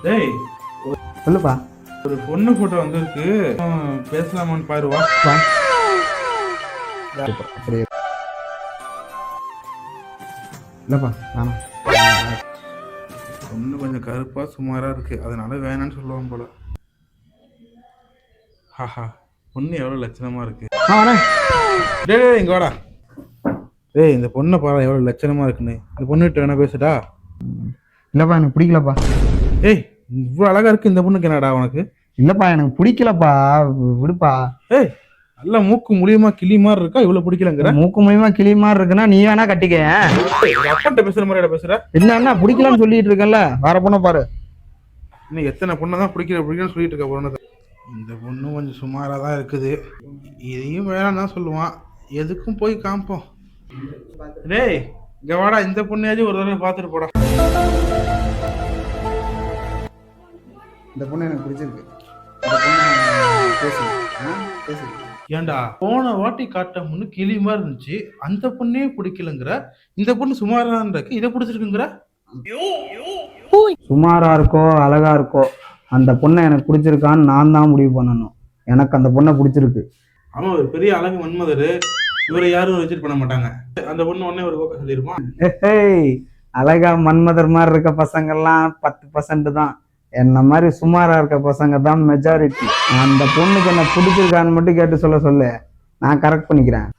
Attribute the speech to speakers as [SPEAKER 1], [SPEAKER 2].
[SPEAKER 1] டேய்
[SPEAKER 2] சொல்லுப்பா.
[SPEAKER 1] ஒரு பொண்ணு போட்டோ வந்திருக்கு, பேசலாமான்னு பாருவா.
[SPEAKER 2] அப்படியே இல்லப்பா வேணாம்.
[SPEAKER 1] பொண்ணு கொஞ்சம் கருப்பா சுமாரா இருக்கு, அதனால வேணான்னு சொல்லுவான் போல. ஹாஹா, பொண்ணு எவ்வளவு லட்சணமா இருக்கு.
[SPEAKER 2] வரேன்.
[SPEAKER 1] டேய் இங்க வாடா. டேய் இந்த பொண்ணை பாரு எவ்வளவு லட்சணமா இருக்குன்னு. இந்த பொண்ணுகிட்ட வேணா பேசுடா.
[SPEAKER 2] இல்லப்பா எனக்கு பிடிக்கலப்பா.
[SPEAKER 1] ஏய் இவ்வளவு அழகா இருக்கு இந்த பொண்ணுக்கு என்னடா உனக்கு?
[SPEAKER 2] இல்லப்பா எனக்கு பிடிக்கலப்பா, விடுப்பா.
[SPEAKER 1] ஏய் நல்ல மூக்கு மூலியமா கிளி மாதிரி இருக்கா, இவ்வளவு பிடிக்கலங்கிற?
[SPEAKER 2] மூக்கு மூலியமா கிளி மாதிரி இருக்குன்னா நீ வேணா கட்டிக்க.
[SPEAKER 1] அப்பன்ட்ட பேசுற மாதிரி பேசுற.
[SPEAKER 2] என்ன பிடிக்கலன்னு சொல்லிட்டு இருக்கேன்ல, வேற பொண்ணை பாரு.
[SPEAKER 1] இன்னும் எத்தனை பொண்ணை தான் பிடிக்கலன்னு சொல்லிட்டு இருக்க பொண்ணு. இந்த பொண்ணு கொஞ்சம் சுமாரா தான் இருக்குது, இதையும் வேணாம் தான் சொல்லுவான். எதுக்கும் போய் காமிப்போம். டேய் இங்க வாடா, இந்த பொண்ணையாச்சும் ஒரு தடவை பார்த்துட்டு போடா.
[SPEAKER 2] இந்த பொண்ணு எனக்கு பிடிச்சிருக்கு.
[SPEAKER 1] ஏன்டா போன வாட்டி காட்ட பொண்ணு கிளி மாதிரி இருந்துச்சு, அந்த பொண்ணே பிடிக்கலங்கிற. இந்த பொண்ணு சுமாரா இருக்கு, இதை பிடிச்சிருக்குங்கிற.
[SPEAKER 2] சுமாரா இருக்கோ அழகா இருக்கோ, அந்த பொண்ணை எனக்கு பிடிச்சிருக்கான்னு நான் தான் முடிவு பண்ணணும். எனக்கு அந்த பொண்ணை பிடிச்சிருக்கு.
[SPEAKER 1] அவன் ஒரு பெரிய அழகு மன்மதரு, இவரை யாரும் ரிஜெக்ட் பண்ண மாட்டாங்க. அந்த பொண்ணு உடனே ஒரு கோக்க சொல்லிருப்பான்.
[SPEAKER 2] அழகா மன்மதர் மாதிரி இருக்க பசங்கள்லாம் 10% தான். என்ன மாதிரி சுமாரா இருக்க பசங்க தான் மெஜாரிட்டி. அந்த பொண்ணுக்கு என்ன பிடிச்சிருக்கான்னு மட்டும் கேட்டு சொல்லு, நான் கரெக்ட் பண்ணிக்கிறேன்.